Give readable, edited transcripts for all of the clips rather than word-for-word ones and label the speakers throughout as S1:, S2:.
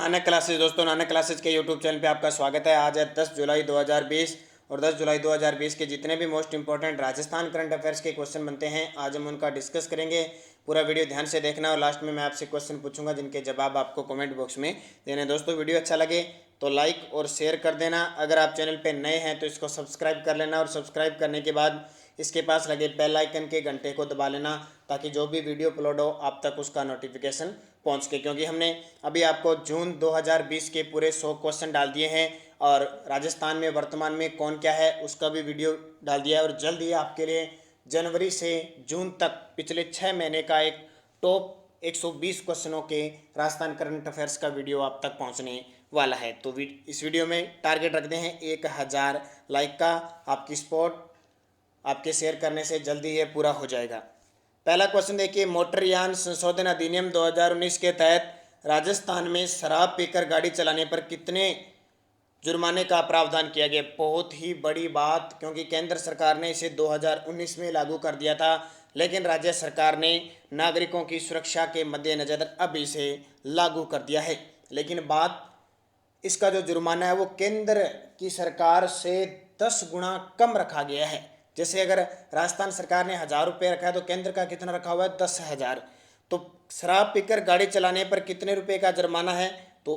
S1: Nanak classes. दोस्तों, Nanak classes के YouTube channel पे आपका स्वागत है। आज है 10 जुलाई 2020 और 10 जुलाई 2020 के जितने भी most important Rajasthan current affairs के क्वेश्चन बनते हैं आज हम उनका डिस्कस करेंगे। पूरा वीडियो ध्यान से देखना और लास्ट में मैं आपसे क्वेश्चन पूछूंगा जिनके जवाब आपको कमेंट बॉक्स में देने। दोस्तों, वीडियो अच्छा लगे तो लाइक और शेयर कर देना। अगर आप चैनल पर नए हैं तो इसको सब्सक्राइब कर लेना और सब्सक्राइब करने के बाद इसके पास लगे बेल आइकन के घंटे को दबा लेना ताकि जो भी वीडियो अपलोड हो आप तक उसका नोटिफिकेशन पहुंच के, क्योंकि हमने अभी आपको जून 2020 के पूरे 100 क्वेश्चन डाल दिए हैं और राजस्थान में वर्तमान में कौन क्या है उसका भी वीडियो डाल दिया है। और जल्द ही आपके लिए जनवरी से जून तक पिछले 6 महीने का एक टॉप 120 क्वेश्चनों के राजस्थान करंट अफेयर्स का वीडियो आप तक पहुंचने वाला है। तो इस वीडियो में टारगेट रखते हैं 1000 लाइक का। आपकी सपोर्ट आपके शेयर करने से जल्दी ये पूरा हो जाएगा। पहला क्वेश्चन देखिए, मोटरयान संशोधन अधिनियम 2019 के तहत राजस्थान में शराब पीकर गाड़ी चलाने पर कितने जुर्माने का प्रावधान किया गया। बहुत ही बड़ी बात, क्योंकि केंद्र सरकार ने इसे 2019 में लागू कर दिया था, लेकिन राज्य सरकार ने नागरिकों की सुरक्षा के मद्देनजर अब इसे लागू कर दिया है। लेकिन बात इसका जो जुर्माना है वो केंद्र की सरकार से 10 गुना कम रखा गया है। जैसे अगर राजस्थान सरकार ने 1000 रुपये रखा है तो केंद्र का कितना रखा हुआ है 10,000। तो शराब पीकर गाड़ी चलाने पर कितने रुपए का जुर्माना है, तो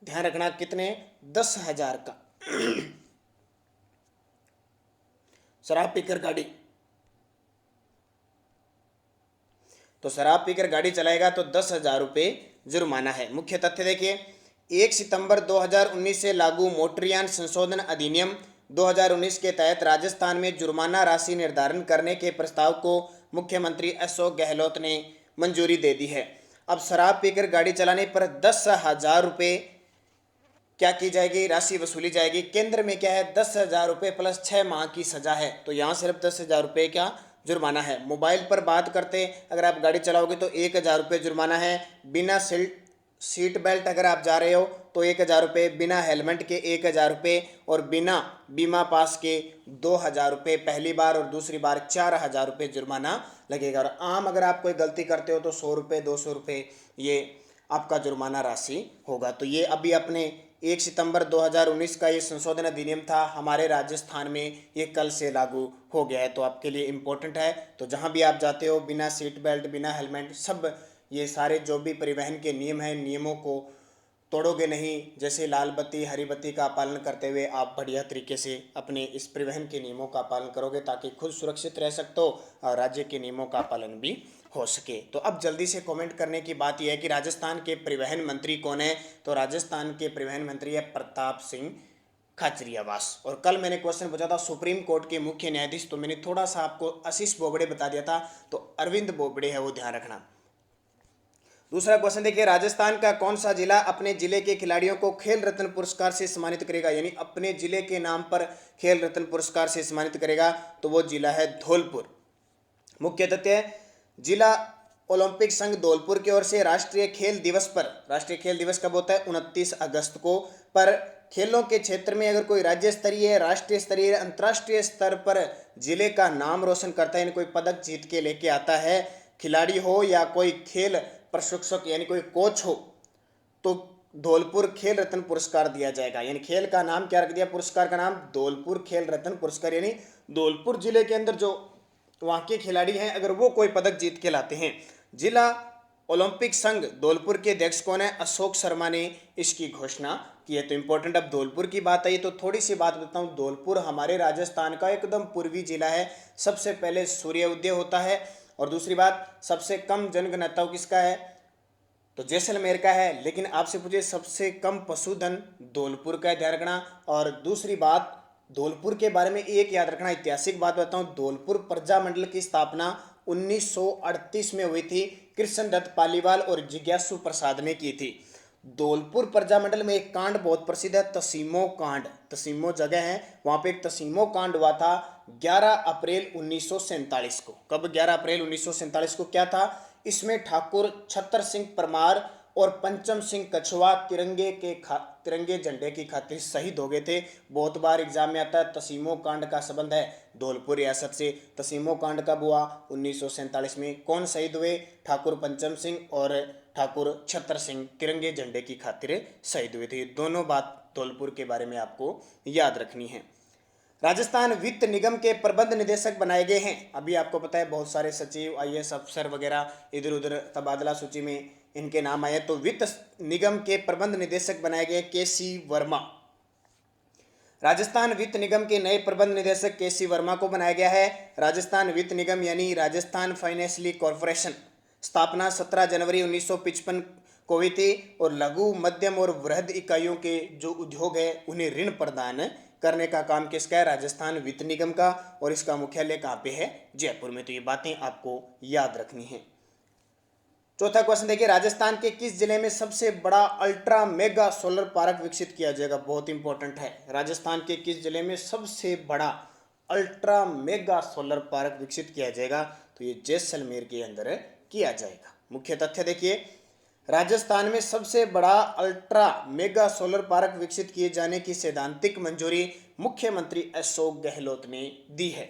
S1: ध्यान रखना कितने, 10,000 का। शराब पीकर गाड़ी, तो शराब पीकर गाड़ी चलाएगा तो 10,000 रुपये जुर्माना है। मुख्य तथ्य देखिए, 1 सितंबर 2019 से लागू मोटरयान संशोधन अधिनियम 2019 के तहत राजस्थान में जुर्माना राशि निर्धारण करने के प्रस्ताव को मुख्यमंत्री अशोक गहलोत ने मंजूरी दे दी है। अब शराब पीकर गाड़ी चलाने पर 10,000 रुपये क्या की जाएगी, राशि वसूली जाएगी। केंद्र में क्या है, 10,000 रुपये प्लस 6 माह की सजा है। तो यहाँ सिर्फ 10,000 रुपये का जुर्माना है। मोबाइल पर बात करते, अगर आप गाड़ी चलाओगे तो 1,000 रुपये जुर्माना है। बिना सीट बेल्ट अगर आप जा रहे हो तो 1,000 रुपये, बिना हेलमेट के 1,000 रुपये और बिना बीमा पास के 2,000 रुपये पहली बार, और दूसरी बार 4,000 रुपये जुर्माना लगेगा। और आम अगर आप कोई गलती करते हो तो 100 रुपये 200 रुपये ये आपका जुर्माना राशि होगा। तो ये अभी अपने 1 सितंबर 2019 का ये संशोधन अधिनियम था, हमारे राजस्थान में ये कल से लागू हो गया है। तो आपके लिए इम्पोर्टेंट है। तो जहाँ भी आप जाते हो बिना सीट बेल्ट, बिना हेलमेट, सब ये सारे जो भी परिवहन के नियम हैं, नियमों को तोड़ोगे नहीं। जैसे लाल बत्ती हरी बत्ती का पालन करते हुए आप बढ़िया तरीके से अपने इस परिवहन के नियमों का पालन करोगे ताकि खुद सुरक्षित रह सकते हो और राज्य के नियमों का पालन भी हो सके। तो अब जल्दी से कमेंट करने की बात यह है कि राजस्थान के परिवहन मंत्री कौन है। तो राजस्थान के परिवहन मंत्री है प्रताप सिंह खाचरियावास। और कल मैंने क्वेश्चन पूछा था सुप्रीम कोर्ट के मुख्य न्यायाधीश, तो मैंने थोड़ा सा आपको आशीष बोबड़े बता दिया था, तो अरविंद बोबड़े है, वो ध्यान रखना। दूसरा क्वेश्चन देखिए, राजस्थान का कौन सा जिला अपने जिले के खिलाड़ियों को खेल रत्न पुरस्कार से सम्मानित करेगा, यानी अपने जिले के नाम पर खेल रत्न पुरस्कार से सम्मानित करेगा, तो वो जिला है धौलपुर। मुख्य तथ्य, जिला ओलंपिक संघ धौलपुर की ओर से राष्ट्रीय खेल दिवस पर, राष्ट्रीय खेल दिवस कब होता है 29 अगस्त को, पर खेलों के क्षेत्र में अगर कोई राज्य स्तरीय, राष्ट्रीय स्तरीय, अंतर्राष्ट्रीय स्तर पर जिले का नाम रोशन करता है, यानी कोई पदक जीत के लेके आता है, खिलाड़ी हो या कोई खेल प्रशिक्षक यानी कोई कोच हो, तो धौलपुर खेल रत्न पुरस्कार दिया जाएगा। यानी खेल का नाम क्या रख दिया, पुरस्कार का नाम धौलपुर खेल रत्न पुरस्कार। यानी धौलपुर जिले के अंदर जो वहाँ के खिलाड़ी हैं अगर वो कोई पदक जीत के लाते हैं। जिला ओलंपिक संघ धौलपुर के अध्यक्ष कौन है, अशोक शर्मा ने इसकी घोषणा की है। तो इंपॉर्टेंट, अब धौलपुर की बात आई तो थोड़ी सी बात बताता हूँ। धौलपुर हमारे राजस्थान का एकदम पूर्वी जिला है। सबसे पहले सूर्य उदय होता है, और दूसरी बात सबसे कम जनघनत्व किसका है, तो जैसलमेर का है। लेकिन आपसे पूछे सबसे कम पशुधन धौलपुर का, ध्यान रखना। और दूसरी बात, धौलपुर के बारे में एक याद रखना, ऐतिहासिक बात बताऊं, धौलपुर प्रजा मंडल की स्थापना 1938 में हुई थी। कृष्णदत्त पालीवाल और जिज्ञासु प्रसाद ने की थी। धौलपुर प्रजा मंडल में एक कांड बहुत प्रसिद्ध है, तसीमो कांड। तसीमो जगह है, वहां पे एक तसीमो कांड हुआ था 11 अप्रैल 1947 को। कब, 11 अप्रैल 1947 को। क्या था इसमें, ठाकुर छतर सिंह परमार और पंचम सिंह कछवा तिरंगे झंडे की खातिर शहीद हो गए थे। बहुत बार एग्जाम में आता है। तसीमो कांड का संबंध है धौलपुर रियासत से। तसीमो कांड कब हुआ? 1947 में। कौन शहीद हुए? ठाकुर पंचम सिंह और ठाकुर छतर सिंह तिरंगे झंडे की खातिर शहीद हुए थे। दोनों बात धौलपुर के बारे में आपको याद रखनी है। राजस्थान वित्त निगम के प्रबंध निदेशक बनाए गए हैं। अभी आपको पता है बहुत सारे सचिव, आईएएस अफसर वगैरह इधर उधर तबादला सूची में इनके नाम आए, तो वित्त निगम के प्रबंध निदेशक बनाए गए केसी वर्मा। राजस्थान वित्त निगम के नए प्रबंध निदेशक केसी वर्मा को बनाया गया है। राजस्थान वित्त निगम यानी राजस्थान फाइनेंशियल कॉरपोरेशन स्थापना 17 जनवरी 1955 को हुई थी और लघु, मध्यम और वृहद इकाइयों के जो उद्योग है उन्हें ऋण प्रदान करने का काम किसका है? राजस्थान वित्त निगम का। और इसका मुख्यालय कहाँ पे है? जयपुर में। तो ये बातें आपको याद रखनी है। चौथा क्वेश्चन देखिए, राजस्थान के किस जिले में सबसे बड़ा अल्ट्रा मेगा सोलर पार्क विकसित किया जाएगा? बहुत इंपॉर्टेंट है। राजस्थान के किस जिले में सबसे बड़ा अल्ट्रा मेगा सोलर पार्क विकसित किया जाएगा? तो ये जैसलमेर के अंदर किया जाएगा। मुख्य तथ्य देखिए, राजस्थान में सबसे बड़ा अल्ट्रा मेगा सोलर पार्क विकसित किए जाने की सैद्धांतिक मंजूरी मुख्यमंत्री अशोक गहलोत ने दी है।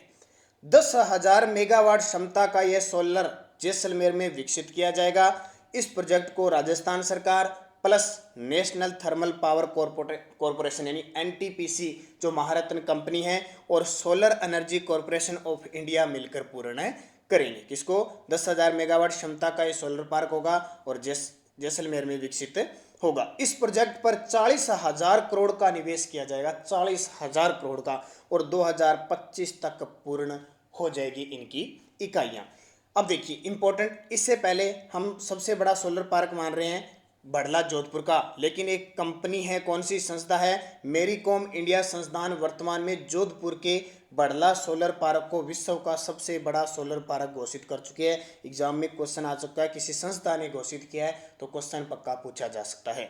S1: 10,000 मेगावाट क्षमता का यह सोलर जैसलमेर में विकसित किया जाएगा। इस प्रोजेक्ट को राजस्थान सरकार plus national thermal power corporation यानी एनटीपीसी जो महारत्न कंपनी है और solar energy corporation of India मिलकर पूर्ण करेंगे। किसको? 10,000 मेगावाट क्षमता का यह सोलर पार्क होगा और जैसलमेर में विकसित होगा। इस प्रोजेक्ट पर 40,000 करोड़ का निवेश किया जाएगा, 40,000 करोड़ का, और 2025 तक पूर्ण हो जाएगी इनकी इकाइयां। अब देखिए इंपॉर्टेंट, इससे पहले हम सबसे बड़ा सोलर पार्क मान रहे हैं बड़ला जोधपुर का, लेकिन एक कंपनी है, कौन सी संस्था है? मेरीकॉम इंडिया संस्थान वर्तमान में जोधपुर के बड़ला सोलर पार्क को विश्व का सबसे बड़ा सोलर पार्क घोषित कर चुके हैं। एग्जाम में क्वेश्चन आ सकता है, किसी संस्था ने घोषित किया है तो क्वेश्चन पक्का पूछा जा सकता है।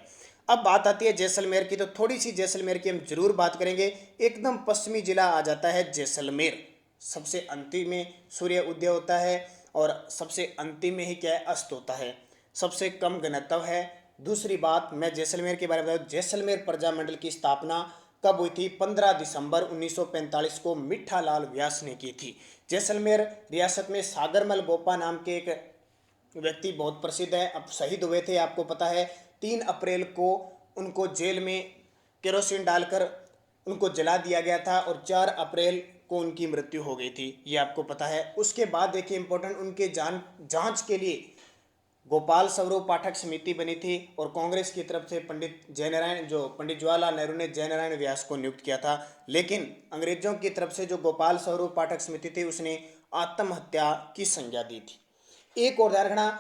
S1: अब बात आती है जैसलमेर की, तो थोड़ी सी जैसलमेर की हम जरूर बात करेंगे। एकदम पश्चिमी जिला आ जाता है जैसलमेर। सबसे अंतिम में सूर्य उदय होता है और सबसे अंतिम में ही क्या है? अस्त होता है। सबसे कम घनत्व है। दूसरी बात, मैं जैसलमेर के बारे में बताऊं, जैसलमेर प्रजामंडल की स्थापना कब हुई थी? 15 दिसंबर 1945 को मिठालाल व्यास ने की थी। जैसलमेर रियासत में सागरमल गोपा नाम के एक व्यक्ति बहुत प्रसिद्ध है, अब शहीद हुए थे, आपको पता है। 3 अप्रैल को उनको जेल में केरोसिन डालकर उनको जला दिया गया था और 4 अप्रैल को उनकी मृत्यु हो गई थी, ये आपको पता है। उसके बाद देखिए इंपॉर्टेंट, उनके जांच के लिए गोपाल स्वरूप पाठक समिति बनी थी और कांग्रेस की तरफ से पंडित जवाहरलाल नेहरू ने जयनारायण व्यास को नियुक्त किया था। लेकिन अंग्रेजों की तरफ से जो गोपाल स्वरूप पाठक समिति थी उसने आत्महत्या की संज्ञा दी थी। एक और उदाहरण,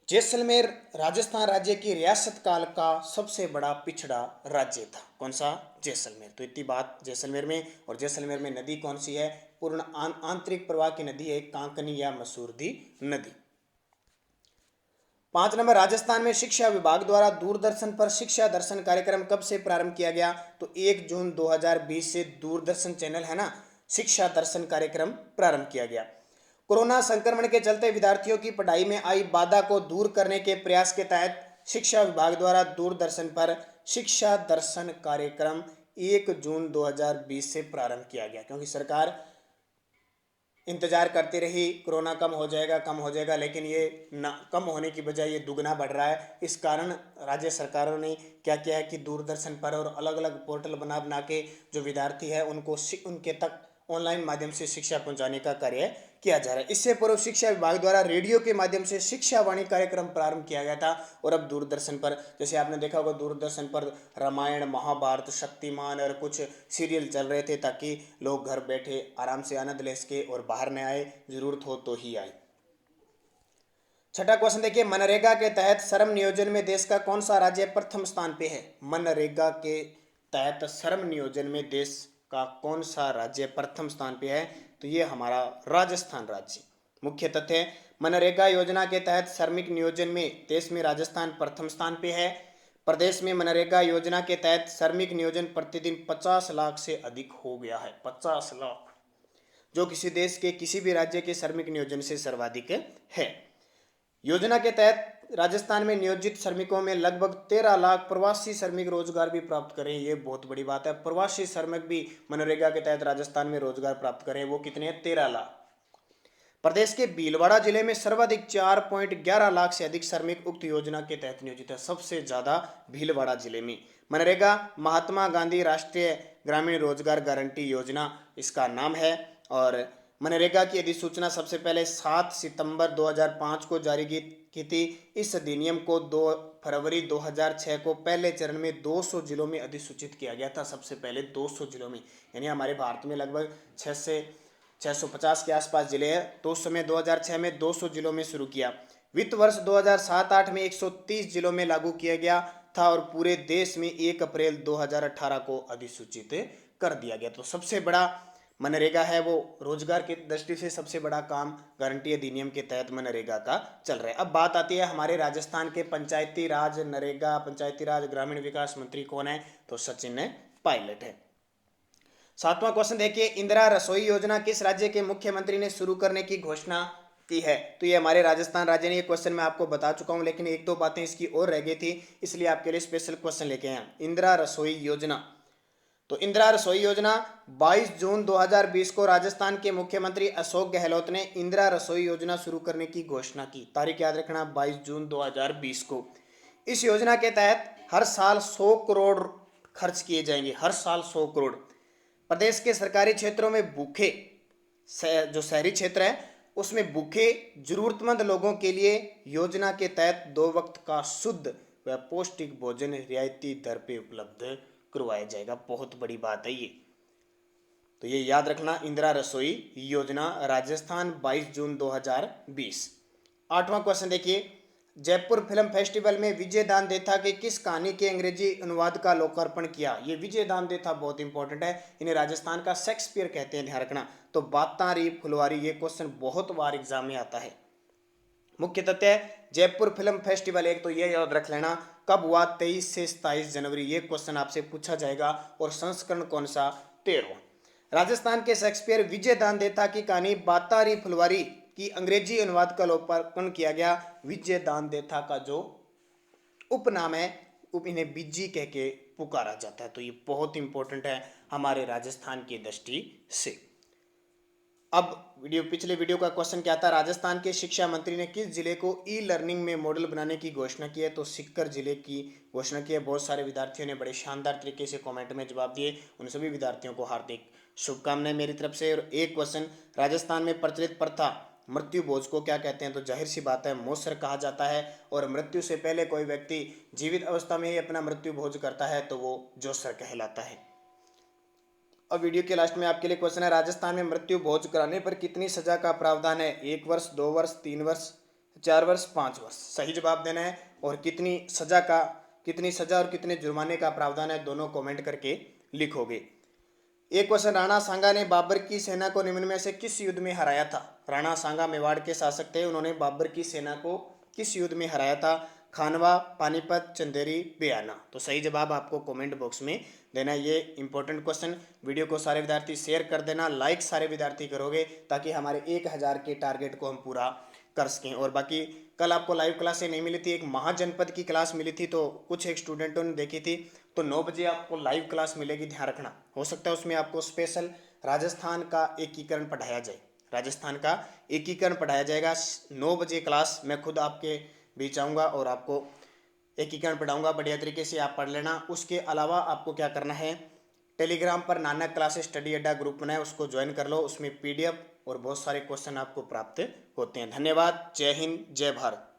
S1: जैसलमेर राजस्थान राज्य की रियासत काल का सबसे बड़ा पिछड़ा राज्य था। कौन सा? जैसलमेर। तो इतनी बात जैसलमेर में। और जैसलमेर में नदी कौन सी है? पूर्ण आंतरिक प्रवाह की नदी है कांकनी या मसूरदी नदी। 5 नंबर, राजस्थान में शिक्षा विभाग द्वारा दूरदर्शन पर शिक्षा दर्शन कार्यक्रम कब से प्रारंभ किया गया? तो 1 जून 2020 से दूरदर्शन चैनल है ना, शिक्षा दर्शन कार्यक्रम प्रारंभ किया गया। कोरोना संक्रमण के चलते विद्यार्थियों की पढ़ाई में आई बाधा को दूर करने के प्रयास के तहत शिक्षा विभाग द्वारा दूरदर्शन पर शिक्षा दर्शन कार्यक्रम 1 जून 2020 से प्रारंभ किया गया, क्योंकि सरकार इंतजार करती रही कोरोना कम हो जाएगा, लेकिन ये ना कम होने की बजाय ये दुगना बढ़ रहा है। इस कारण राज्य सरकारों ने क्या किया है कि दूरदर्शन पर और अलग अलग पोर्टल बना बना के जो विद्यार्थी है उनको उनके तक ऑनलाइन माध्यम से शिक्षा पहुंचाने का कार्य किया जा रहा है। इससे पूर्व शिक्षा विभाग द्वारा रेडियो के माध्यम से शिक्षा वाणी कार्यक्रम प्रारंभ किया गया था और अब दूरदर्शन पर, जैसे आपने देखा होगा दूरदर्शन पर रामायण, महाभारत, शक्तिमान और कुछ सीरियल चल रहे थे ताकि लोग घर बैठे आराम से आनंद ले सके और बाहर न आए, जरूरत हो तो ही आए। छठा क्वेश्चन देखिए, मनरेगा के तहत श्रम नियोजन में देश का कौन सा राज्य प्रथम स्थान पे है? मनरेगा के तहत श्रम नियोजन में देश का कौन सा राज्य प्रथम स्थान पे है? तो ये हमारा राजस्थान राज्य। मुख्य तथ्य, मनरेगा योजना के तहत श्रमिक नियोजन में देश में राजस्थान प्रथम स्थान पे है। प्रदेश में मनरेगा योजना के तहत श्रमिक नियोजन प्रतिदिन 50 लाख से अधिक हो गया है, 50 लाख, जो किसी देश के किसी भी राज्य के श्रमिक नियोजन से सर्वाधिक है। योजना के तहत राजस्थान में नियोजित श्रमिकों में लगभग 13 लाख प्रवासी श्रमिक रोजगार भी प्राप्त कर रहे हैं। ये बहुत बड़ी बात है, प्रवासी श्रमिक भी मनरेगा के तहत राजस्थान में रोजगार प्राप्त कर रहे हैं। वो कितने हैं? 13 लाख। प्रदेश के भीलवाड़ा जिले में सर्वाधिक 4.11 लाख से अधिक श्रमिक उक्त योजना के तहत नियोजित है। सबसे ज्यादा भीलवाड़ा जिले में। मनरेगा महात्मा गांधी राष्ट्रीय ग्रामीण रोजगार गारंटी योजना इसका नाम है। और मनरेगा की अधिसूचना सबसे पहले 7 सितंबर 2005 को जारी की थी। इस अधिनियम को 2 फरवरी 2006 को पहले चरण में 200 जिलों में अधिसूचित किया गया था। सबसे पहले 200 जिलों में, यानी हमारे भारत में लगभग 6 से 650 के आसपास जिले हैं। तो उस समय 2006 में 200 जिलों में शुरू किया। वित्त वर्ष 2007-08 में 130 जिलों में लागू किया गया था और पूरे देश में 1 अप्रैल 2018 को अधिसूचित कर दिया गया। तो सबसे बड़ा मनरेगा है, वो रोजगार की दृष्टि से सबसे बड़ा काम गारंटी अधिनियम के तहत मनरेगा का चल रहा है। अब बात आती है हमारे राजस्थान के पंचायती राज नरेगा पंचायती राज ग्रामीण विकास मंत्री कौन है? तो सचिन पायलट है। 7वां क्वेश्चन देखिए, इंदिरा रसोई योजना किस राज्य के मुख्यमंत्री ने शुरू करने की घोषणा की है? तो ये हमारे राजस्थान राज्य ने। ये क्वेश्चन मैं आपको बता चुका हूं, लेकिन एक दो बातें इसकी और रह गई थी, इसलिए आपके लिए स्पेशल क्वेश्चन लेके आए हैं। इंदिरा रसोई योजना, तो इंदिरा रसोई योजना 22 जून 2020 को राजस्थान के मुख्यमंत्री अशोक गहलोत ने इंदिरा रसोई योजना शुरू करने की घोषणा की। तारीख याद रखना, 22 जून 2020 को। इस योजना के तहत हर साल 100 करोड़ खर्च किए जाएंगे, हर साल 100 करोड़। प्रदेश के सरकारी क्षेत्रों में भूखे, जो शहरी क्षेत्र है उसमें भूखे जरूरतमंद लोगों के लिए योजना के तहत 2 वक्त का शुद्ध व पौष्टिक भोजन रियायती दर पे उपलब्ध करवाया जाएगा। बहुत बड़ी बात है ये, तो ये याद रखना, इंदिरा रसोई योजना राजस्थान 22 जून 2020। 8वां क्वेश्चन देखिए, जयपुर फिल्म फेस्टिवल में विजय दान देथा के किस कहानी के अंग्रेजी अनुवाद का लोकार्पण किया? ये विजय दान देथा बहुत इंपॉर्टेंट है, इन्हें राजस्थान का शेक्सपियर कहते हैं, ध्यान रखना। तो बातारी फुलवारी, ये क्वेश्चन बहुत बार एग्जाम में आता है। मुख्य तथ्य है जयपुर फिल्म फेस्टिवल, एक तो ये याद रख लेना कब हुआ, 23 से 27 जनवरी। ये क्वेश्चन आपसे पूछा जाएगा। और संस्करण कौन सा? 13। राजस्थान के शेक्सपियर विजय दान देथा की कहानी बातारी फुलवारी की अंग्रेजी अनुवाद का लोकार्पण किया गया। विजय दान देथा का जो उपनाम है, इन्हें बिज्जी कह के पुकारा जाता है। तो ये बहुत इंपॉर्टेंट है हमारे राजस्थान की दृष्टि से। अब पिछले वीडियो का क्वेश्चन क्या था? राजस्थान के शिक्षा मंत्री ने किस जिले को ई लर्निंग में मॉडल बनाने की घोषणा की है? तो सीकर जिले की घोषणा की है। बहुत सारे विद्यार्थियों ने बड़े शानदार तरीके से कमेंट में जवाब दिए, उन सभी विद्यार्थियों को हार्दिक शुभकामनाएं मेरी तरफ से। और एक क्वेश्चन, राजस्थान में प्रचलित प्रथा मृत्यु भोज को क्या कहते हैं? तो जाहिर सी बात है मौसर कहा जाता है। और मृत्यु से पहले कोई व्यक्ति जीवित अवस्था में ही अपना मृत्यु भोज करता है तो वो जोसर कहलाता है। अब वीडियो के लास्ट में आपके लिए क्वेश्चन है, राजस्थान में मृत्यु भोज कराने पर कितनी सजा का प्रावधान है? 1 वर्ष, 2 वर्ष, 3 वर्ष, 4 वर्ष, 5 वर्ष। सही जवाब देना है। और कितनी सजा और कितने जुर्माने का प्रावधान है, दोनों कमेंट करके लिखोगे। एक क्वेश्चन, राणा सांगा ने बाबर की सेना को निम्न में से किस युद्ध में हराया था? राणा सांगा मेवाड़ के शासक थे, उन्होंने बाबर की सेना को किस युद्ध में हराया था? खानवा, पानीपत, चंदेरी, बेयाना। तो सही जवाब आपको कमेंट बॉक्स में देना। ये इंपॉर्टेंट क्वेश्चन। वीडियो को सारे विद्यार्थी शेयर कर देना, लाइक सारे विद्यार्थी करोगे ताकि हमारे 1000 के टारगेट को हम पूरा कर सकें। और बाकी कल आपको लाइव क्लासें नहीं मिली थी, एक महाजनपद की क्लास मिली थी, तो कुछ एक स्टूडेंटों ने देखी थी। तो 9 बजे आपको लाइव क्लास मिलेगी, ध्यान रखना। हो सकता है उसमें आपको स्पेशल राजस्थान का एकीकरण पढ़ाया जाए, राजस्थान का एकीकरण पढ़ाया जाएगा। 9 बजे क्लास मैं खुद आपके बीच आऊँगा और आपको एकीकरण पढ़ाऊँगा, बढ़िया तरीके से आप पढ़ लेना। उसके अलावा आपको क्या करना है, टेलीग्राम पर नानक क्लासेस स्टडी अड्डा ग्रुप बनाए, उसको ज्वाइन कर लो। उसमें PDF और बहुत सारे क्वेश्चन आपको प्राप्त होते हैं। धन्यवाद। जय हिंद, जय भारत।